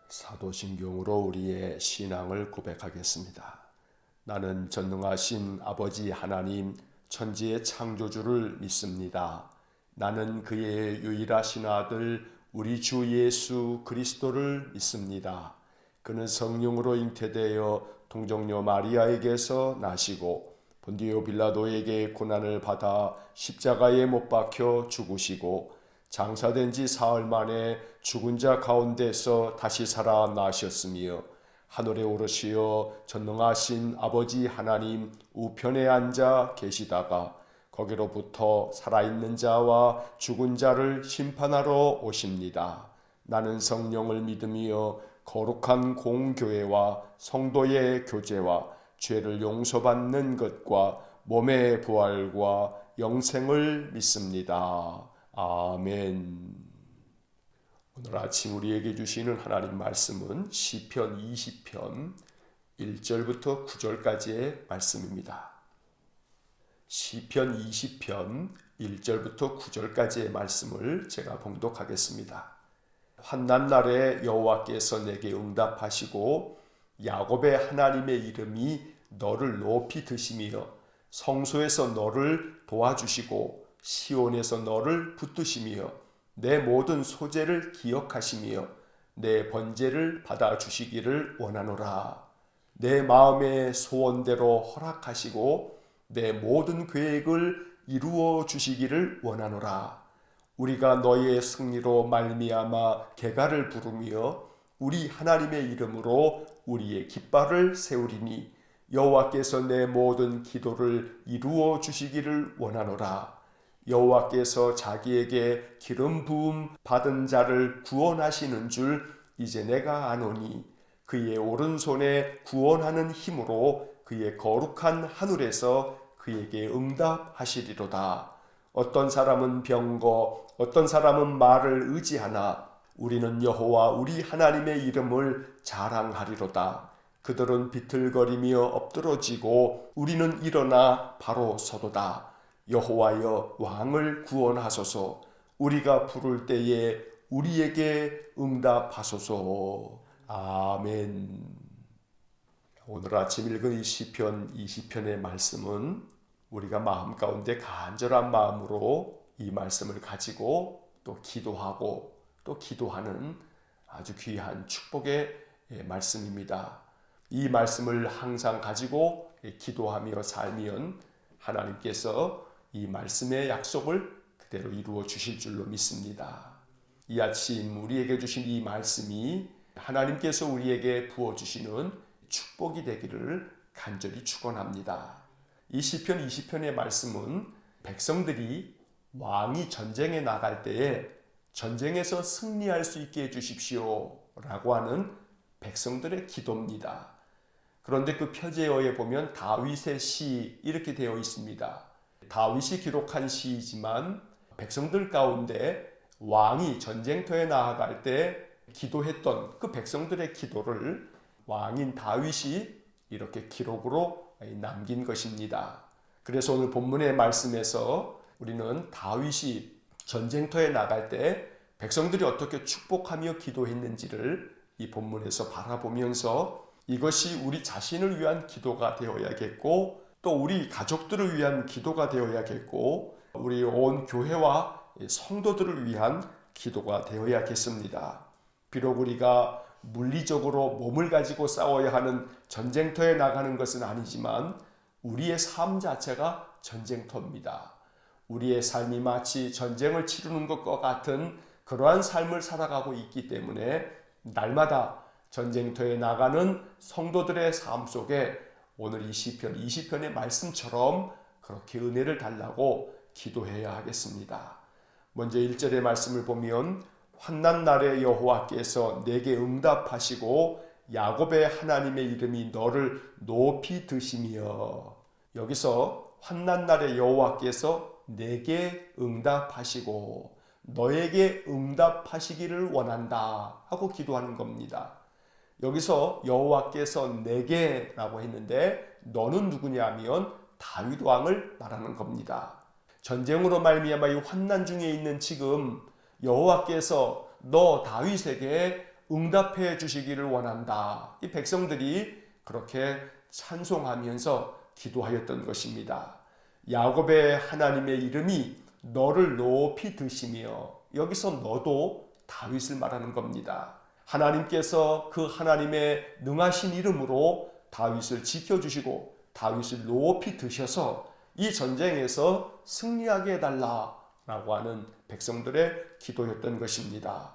사도신경으로 우리의 신앙을 고백하겠습니다. 나는 전능하신 아버지 하나님 천지의 창조주를 믿습니다. 나는 그의 유일하신 아들 우리 주 예수 그리스도를 믿습니다. 그는 성령으로 잉태되어 동정녀 마리아에게서 나시고 본디오 빌라도에게 고난을 받아 십자가에 못 박혀 죽으시고 장사된 지 사흘 만에 죽은 자 가운데서 다시 살아나셨으며 하늘에 오르시어 전능하신 아버지 하나님 우편에 앉아 계시다가 거기로부터 살아있는 자와 죽은 자를 심판하러 오십니다. 나는 성령을 믿으며 거룩한 공교회와 성도의 교제와 죄를 용서받는 것과 몸의 부활과 영생을 믿습니다. 아멘. 오늘 아침 우리에게 주시는 하나님 말씀은 시편 20편 1절부터 9절까지의 말씀입니다. 시편 20편 1절부터 9절까지의 말씀을 제가 봉독하겠습니다. 환난 날에 여호와께서 내게 응답하시고 야곱의 하나님의 이름이 너를 높이 드시며 성소에서 너를 도와주시고 시온에서 너를 붙드시며 내 모든 소재를 기억하시며 내 번제를 받아주시기를 원하노라. 내 마음의 소원대로 허락하시고 내 모든 계획을 이루어 주시기를 원하노라. 우리가 너의 승리로 말미암아 개가를 부르며 우리 하나님의 이름으로 우리의 깃발을 세우리니 여호와께서 내 모든 기도를 이루어 주시기를 원하노라. 여호와께서 자기에게 기름 부음 받은 자를 구원하시는 줄 이제 내가 아노니 그의 오른손에 구원하는 힘으로 그의 거룩한 하늘에서 그에게 응답하시리로다. 어떤 사람은 병거 어떤 사람은 말을 의지하나 우리는 여호와 우리 하나님의 이름을 자랑하리로다. 그들은 비틀거리며 엎드러지고 우리는 일어나 바로 서도다. 여호와여 왕을 구원하소서. 우리가 부를 때에 우리에게 응답하소서. 아멘. 오늘 아침 읽은 이 시편 20편의 말씀은 우리가 마음 가운데 간절한 마음으로 이 말씀을 가지고 또 기도하고 또 기도하는 아주 귀한 축복의 말씀입니다. 이 말씀을 항상 가지고 기도하며 살면 하나님께서 이 말씀의 약속을 그대로 이루어 주실 줄로 믿습니다. 이 아침 우리에게 주신 이 말씀이 하나님께서 우리에게 부어주시는 축복이 되기를 간절히 축원합니다. 이 시편 20편의 말씀은 백성들이 왕이 전쟁에 나갈 때에 전쟁에서 승리할 수 있게 해주십시오 라고 하는 백성들의 기도입니다. 그런데 그 표제어에 보면 다윗의 시 이렇게 되어 있습니다. 다윗이 기록한 시이지만 백성들 가운데 왕이 전쟁터에 나아갈 때 기도했던 그 백성들의 기도를 왕인 다윗이 이렇게 기록으로 남긴 것입니다. 그래서 오늘 본문의 말씀에서 우리는 다윗이 전쟁터에 나갈 때 백성들이 어떻게 축복하며 기도했는지를 이 본문에서 바라보면서 이것이 우리 자신을 위한 기도가 되어야겠고 또 우리 가족들을 위한 기도가 되어야겠고 우리 온 교회와 성도들을 위한 기도가 되어야겠습니다. 비록 우리가 물리적으로 몸을 가지고 싸워야 하는 전쟁터에 나가는 것은 아니지만 우리의 삶 자체가 전쟁터입니다. 우리의 삶이 마치 전쟁을 치르는 것과 같은 그러한 삶을 살아가고 있기 때문에 날마다 전쟁터에 나가는 성도들의 삶 속에 오늘 이 시편 20편의 말씀처럼 그렇게 은혜를 달라고 기도해야 하겠습니다. 먼저 1절의 말씀을 보면 환난 날에 여호와께서 내게 응답하시고 야곱의 하나님의 이름이 너를 높이 드시며, 여기서 환난 날에 여호와께서 내게 응답하시고 너에게 응답하시기를 원한다 하고 기도하는 겁니다. 여기서 여호와께서 내게라고 했는데 너는 누구냐 하면 다윗 왕을 말하는 겁니다. 전쟁으로 말미암아 이 환난 중에 있는 지금 여호와께서 너 다윗에게 응답해 주시기를 원한다. 이 백성들이 그렇게 찬송하면서 기도하였던 것입니다. 야곱의 하나님의 이름이 너를 높이 드시며, 여기서 너도 다윗을 말하는 겁니다. 하나님께서 그 하나님의 능하신 이름으로 다윗을 지켜주시고 다윗을 높이 드셔서 이 전쟁에서 승리하게 해달라라고 하는 백성들의 기도였던 것입니다.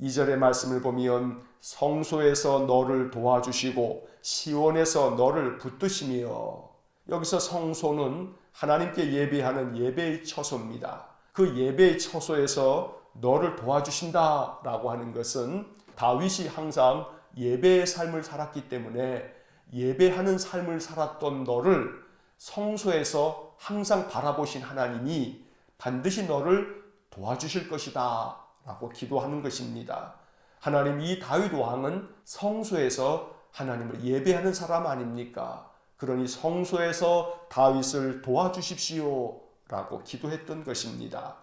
2절의 말씀을 보면 성소에서 너를 도와주시고 시온에서 너를 붙드시며, 여기서 성소는 하나님께 예배하는 예배의 처소입니다. 그 예배의 처소에서 너를 도와주신다라고 하는 것은 다윗이 항상 예배의 삶을 살았기 때문에 예배하는 삶을 살았던 너를 성소에서 항상 바라보신 하나님이 반드시 너를 도와주실 것이다 라고 기도하는 것입니다. 하나님, 이 다윗 왕은 성소에서 하나님을 예배하는 사람 아닙니까? 그러니 성소에서 다윗을 도와주십시오 라고 기도했던 것입니다.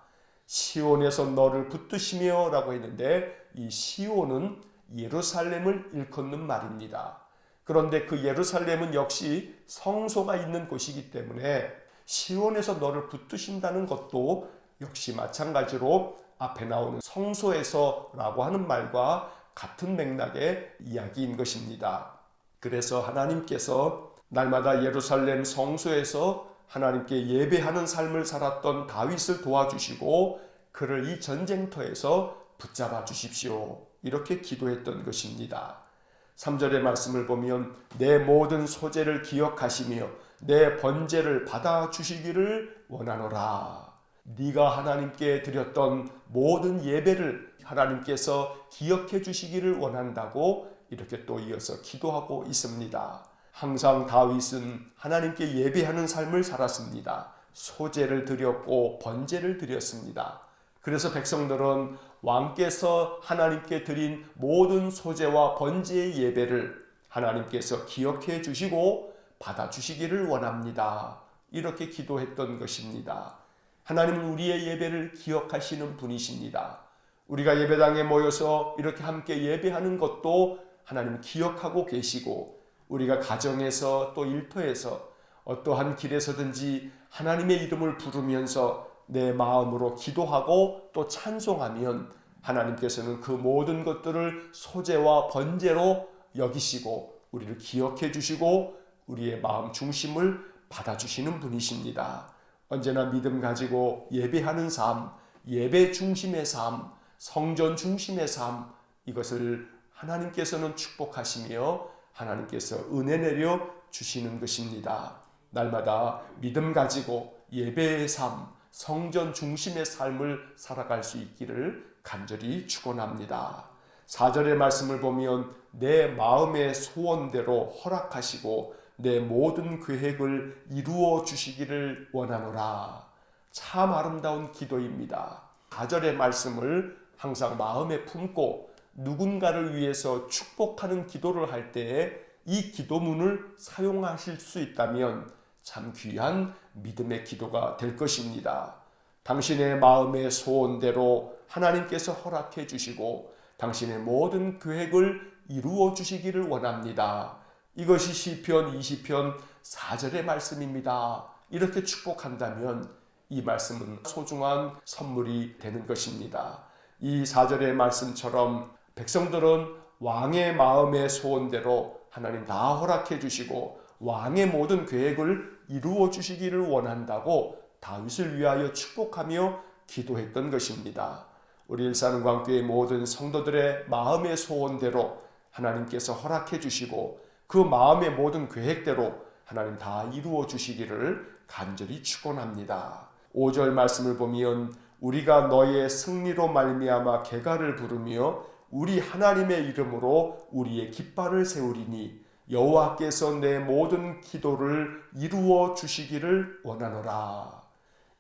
시온에서 너를 붙드시며 라고 했는데, 이 시온은 예루살렘을 일컫는 말입니다. 그런데 그 예루살렘은 역시 성소가 있는 곳이기 때문에 시온에서 너를 붙드신다는 것도 역시 마찬가지로 앞에 나오는 성소에서 라고 하는 말과 같은 맥락의 이야기인 것입니다. 그래서 하나님께서 날마다 예루살렘 성소에서 하나님께 예배하는 삶을 살았던 다윗을 도와주시고 그를 이 전쟁터에서 붙잡아 주십시오, 이렇게 기도했던 것입니다. 3절의 말씀을 보면 내 모든 소재를 기억하시며 내 번제를 받아주시기를 원하노라. 네가 하나님께 드렸던 모든 예배를 하나님께서 기억해 주시기를 원한다고 이렇게 또 이어서 기도하고 있습니다. 항상 다윗은 하나님께 예배하는 삶을 살았습니다. 소제를 드렸고 번제를 드렸습니다. 그래서 백성들은 왕께서 하나님께 드린 모든 소제와 번제의 예배를 하나님께서 기억해 주시고 받아주시기를 원합니다, 이렇게 기도했던 것입니다. 하나님은 우리의 예배를 기억하시는 분이십니다. 우리가 예배당에 모여서 이렇게 함께 예배하는 것도 하나님 기억하고 계시고, 우리가 가정에서 또 일터에서 어떠한 길에서든지 하나님의 이름을 부르면서 내 마음으로 기도하고 또 찬송하면 하나님께서는 그 모든 것들을 소제와 번제로 여기시고 우리를 기억해 주시고 우리의 마음 중심을 받아주시는 분이십니다. 언제나 믿음 가지고 예배하는 삶, 예배 중심의 삶, 성전 중심의 삶, 이것을 하나님께서는 축복하시며 하나님께서 은혜 내려 주시는 것입니다. 날마다 믿음 가지고 예배의 삶, 성전 중심의 삶을 살아갈 수 있기를 간절히 축원합니다. 4절의 말씀을 보면 내 마음의 소원대로 허락하시고 내 모든 계획을 이루어 주시기를 원하노라. 참 아름다운 기도입니다. 4절의 말씀을 항상 마음에 품고 누군가를 위해서 축복하는 기도를 할 때에 이 기도문을 사용하실 수 있다면 참 귀한 믿음의 기도가 될 것입니다. 당신의 마음의 소원대로 하나님께서 허락해 주시고 당신의 모든 계획을 이루어 주시기를 원합니다. 이것이 시편 20편 4절의 말씀입니다. 이렇게 축복한다면 이 말씀은 소중한 선물이 되는 것입니다. 이 4절의 말씀처럼 백성들은 왕의 마음의 소원대로 하나님 다 허락해 주시고 왕의 모든 계획을 이루어 주시기를 원한다고 다윗을 위하여 축복하며 기도했던 것입니다. 우리 일산광교회 모든 성도들의 마음의 소원대로 하나님께서 허락해 주시고 그 마음의 모든 계획대로 하나님 다 이루어 주시기를 간절히 축원합니다. 5절 말씀을 보면 우리가 너의 승리로 말미암아 개가를 부르며 우리 하나님의 이름으로 우리의 깃발을 세우리니 여호와께서 내 모든 기도를 이루어 주시기를 원하노라.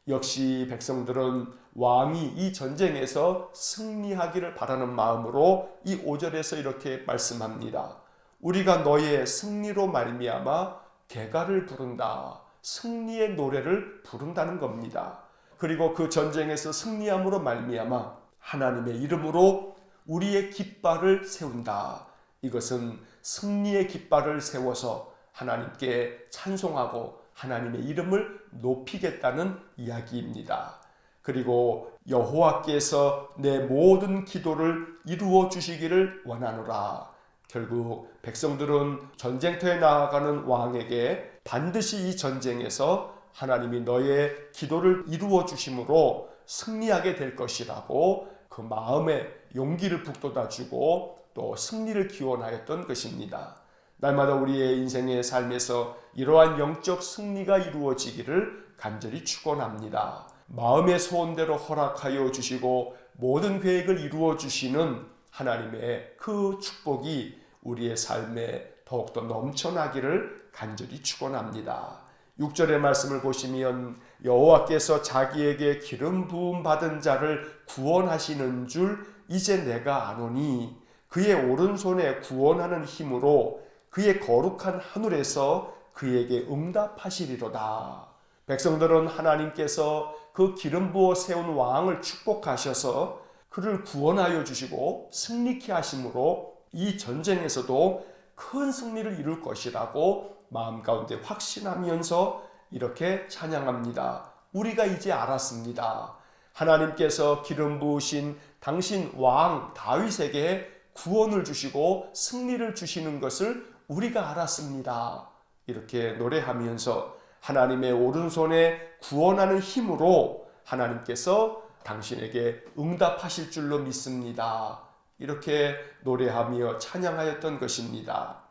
역시 백성들은 왕이 이 전쟁에서 승리하기를 바라는 마음으로 이 5절에서 이렇게 말씀합니다. 우리가 너의 승리로 말미암아 개가를 부른다. 승리의 노래를 부른다는 겁니다. 그리고 그 전쟁에서 승리함으로 말미암아 하나님의 이름으로 우리의 깃발을 세운다. 이것은 승리의 깃발을 세워서 하나님께 찬송하고 하나님의 이름을 높이겠다는 이야기입니다. 그리고 여호와께서 내 모든 기도를 이루어 주시기를 원하노라. 결국 백성들은 전쟁터에 나아가는 왕에게 반드시 이 전쟁에서 하나님이 너의 기도를 이루어 주심으로 승리하게 될 것이라고 그 마음에 용기를 북돋아 주고 또 승리를 기원하였던 것입니다. 날마다 우리의 인생의 삶에서 이러한 영적 승리가 이루어지기를 간절히 축원합니다. 마음의 소원대로 허락하여 주시고 모든 계획을 이루어 주시는 하나님의 그 축복이 우리의 삶에 더욱더 넘쳐나기를 간절히 축원합니다. 6절의 말씀을 보시면 여호와께서 자기에게 기름 부음 받은 자를 구원하시는 줄 이제 내가 아노니 그의 오른손에 구원하는 힘으로 그의 거룩한 하늘에서 그에게 응답하시리로다. 백성들은 하나님께서 그 기름 부어 세운 왕을 축복하셔서 그를 구원하여 주시고 승리케 하심으로 이 전쟁에서도 큰 승리를 이룰 것이라고 마음 가운데 확신하면서 이렇게 찬양합니다. 우리가 이제 알았습니다. 하나님께서 기름 부으신 당신 왕 다윗에게 구원을 주시고 승리를 주시는 것을 우리가 알았습니다. 이렇게 노래하면서 하나님의 오른손에 구원하는 힘으로 하나님께서 당신에게 응답하실 줄로 믿습니다. 이렇게 노래하며 찬양하였던 것입니다.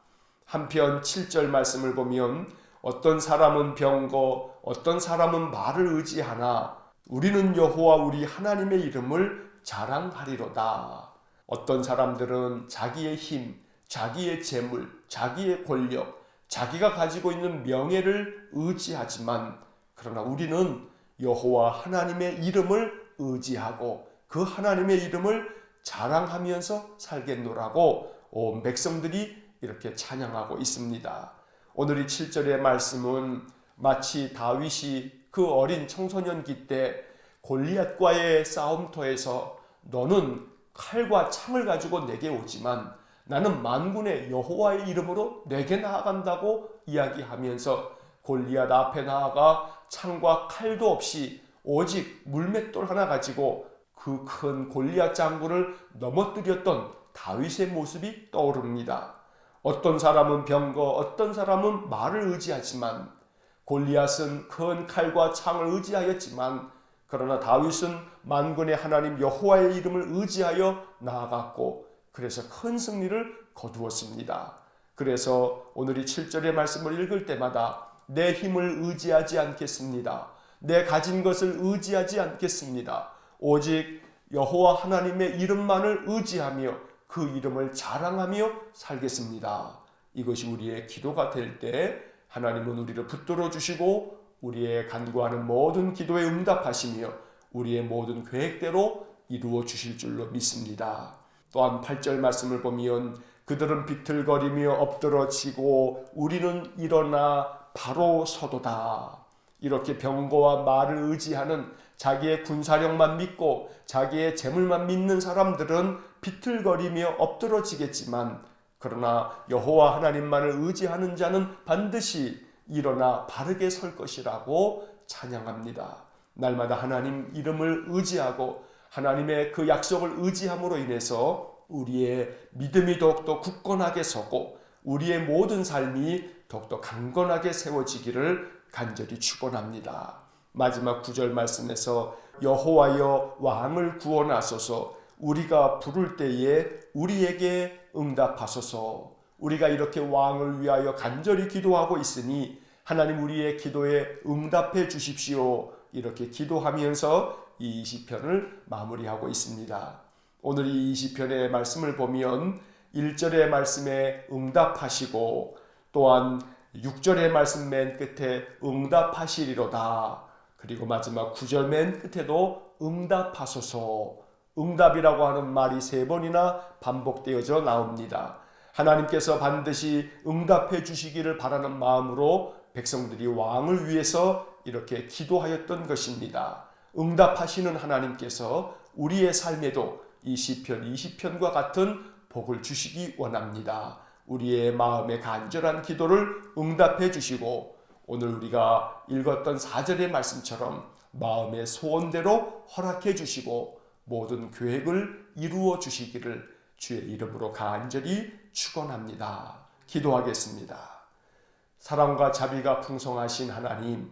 한편 7절 말씀을 보면 어떤 사람은 병거, 어떤 사람은 말을 의지하나 우리는 여호와 우리 하나님의 이름을 자랑하리로다. 어떤 사람들은 자기의 힘, 자기의 재물, 자기의 권력, 자기가 가지고 있는 명예를 의지하지만 그러나 우리는 여호와 하나님의 이름을 의지하고 그 하나님의 이름을 자랑하면서 살겠노라고 온 백성들이 이렇게 찬양하고 있습니다. 오늘 이 7절의 말씀은 마치 다윗이 그 어린 청소년기 때 골리앗과의 싸움터에서 너는 칼과 창을 가지고 내게 오지만 나는 만군의 여호와의 이름으로 내게 나아간다고 이야기하면서 골리앗 앞에 나아가 창과 칼도 없이 오직 물맷돌 하나 가지고 그 큰 골리앗 장군을 넘어뜨렸던 다윗의 모습이 떠오릅니다. 어떤 사람은 병거, 어떤 사람은 말을 의지하지만 골리앗은 큰 칼과 창을 의지하였지만 그러나 다윗은 만군의 하나님 여호와의 이름을 의지하여 나아갔고 그래서 큰 승리를 거두었습니다. 그래서 오늘 이 7절의 말씀을 읽을 때마다 내 힘을 의지하지 않겠습니다. 내 가진 것을 의지하지 않겠습니다. 오직 여호와 하나님의 이름만을 의지하며 그 이름을 자랑하며 살겠습니다. 이것이 우리의 기도가 될 때 하나님은 우리를 붙들어 주시고 우리의 간구하는 모든 기도에 응답하시며 우리의 모든 계획대로 이루어 주실 줄로 믿습니다. 또한 8절 말씀을 보면 그들은 비틀거리며 엎드러지고 우리는 일어나 바로 서도다. 이렇게 병거와 말을 의지하는 자기의 군사력만 믿고 자기의 재물만 믿는 사람들은 비틀거리며 엎드러지겠지만 그러나 여호와 하나님만을 의지하는 자는 반드시 일어나 바르게 설 것이라고 찬양합니다. 날마다 하나님 이름을 의지하고 하나님의 그 약속을 의지함으로 인해서 우리의 믿음이 더욱더 굳건하게 서고 우리의 모든 삶이 더욱더 강건하게 세워지기를 간절히 축원합니다. 마지막 9절 말씀에서 여호와여 왕을 구원하소서 우리가 부를 때에 우리에게 응답하소서. 우리가 이렇게 왕을 위하여 간절히 기도하고 있으니 하나님 우리의 기도에 응답해 주십시오. 이렇게 기도하면서 이 20편을 마무리하고 있습니다. 오늘 이 20편의 말씀을 보면 1절의 말씀에 응답하시고 또한 6절의 말씀 맨 끝에 응답하시리로다. 그리고 마지막 9절 맨 끝에도 응답하소서. 응답이라고 하는 말이 3번이나 반복되어져 나옵니다. 하나님께서 반드시 응답해 주시기를 바라는 마음으로 백성들이 왕을 위해서 이렇게 기도하였던 것입니다. 응답하시는 하나님께서 우리의 삶에도 이 시편 20편과 같은 복을 주시기 원합니다. 우리의 마음의 간절한 기도를 응답해 주시고 오늘 우리가 읽었던 4절의 말씀처럼 마음의 소원대로 허락해 주시고 모든 계획을 이루어 주시기를 주의 이름으로 간절히 축원합니다. 기도하겠습니다. 사랑과 자비가 풍성하신 하나님,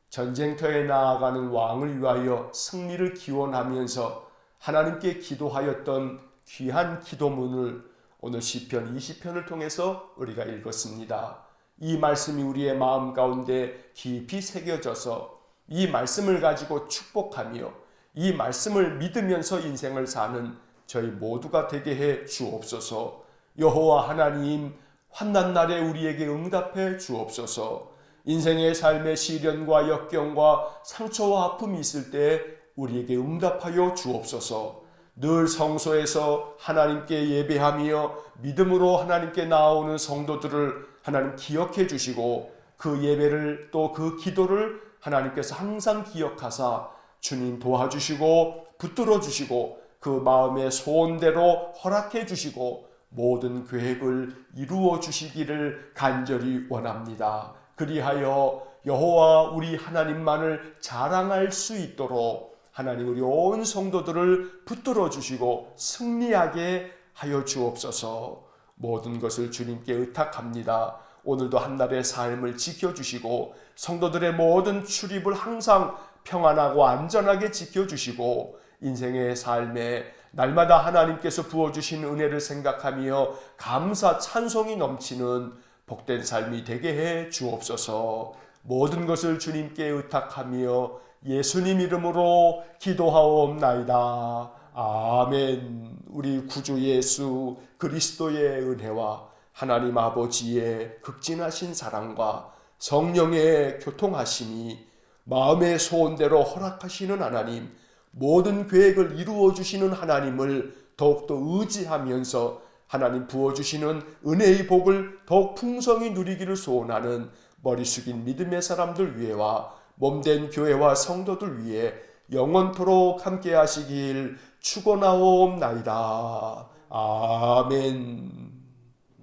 전쟁터에 나아가는 왕을 위하여 승리를 기원하면서 하나님께 기도하였던 귀한 기도문을 오늘 시편 20편을 통해서 우리가 읽었습니다. 이 말씀이 우리의 마음 가운데 깊이 새겨져서 이 말씀을 가지고 축복하며 이 말씀을 믿으면서 인생을 사는 저희 모두가 되게 해 주옵소서. 여호와 하나님, 환난 날에 우리에게 응답해 주옵소서. 인생의 삶의 시련과 역경과 상처와 아픔이 있을 때 우리에게 응답하여 주옵소서. 늘 성소에서 하나님께 예배하며 믿음으로 하나님께 나아오는 성도들을 하나님 기억해 주시고 그 예배를 또 그 기도를 하나님께서 항상 기억하사 주님 도와주시고 붙들어 주시고 그 마음의 소원대로 허락해 주시고 모든 계획을 이루어 주시기를 간절히 원합니다. 그리하여 여호와 우리 하나님만을 자랑할 수 있도록 하나님 우리 온 성도들을 붙들어 주시고 승리하게 하여 주옵소서. 모든 것을 주님께 의탁합니다. 오늘도 한 날의 삶을 지켜주시고 성도들의 모든 출입을 항상 평안하고 안전하게 지켜주시고 인생의 삶에 날마다 하나님께서 부어주신 은혜를 생각하며 감사 찬송이 넘치는 복된 삶이 되게 해 주옵소서. 모든 것을 주님께 의탁하며 예수님 이름으로 기도하옵나이다. 아멘. 우리 구주 예수 그리스도의 은혜와 하나님 아버지의 극진하신 사랑과 성령의 교통하심이 마음의 소원대로 허락하시는 하나님, 모든 계획을 이루어 주시는 하나님을 더욱더 의지하면서 하나님 부어주시는 은혜의 복을 더욱 풍성히 누리기를 소원하는 머리 숙인 믿음의 사람들 위해와 몸된 교회와 성도들 위해 영원토록 함께 하시길 축원하옵나이다. 아멘.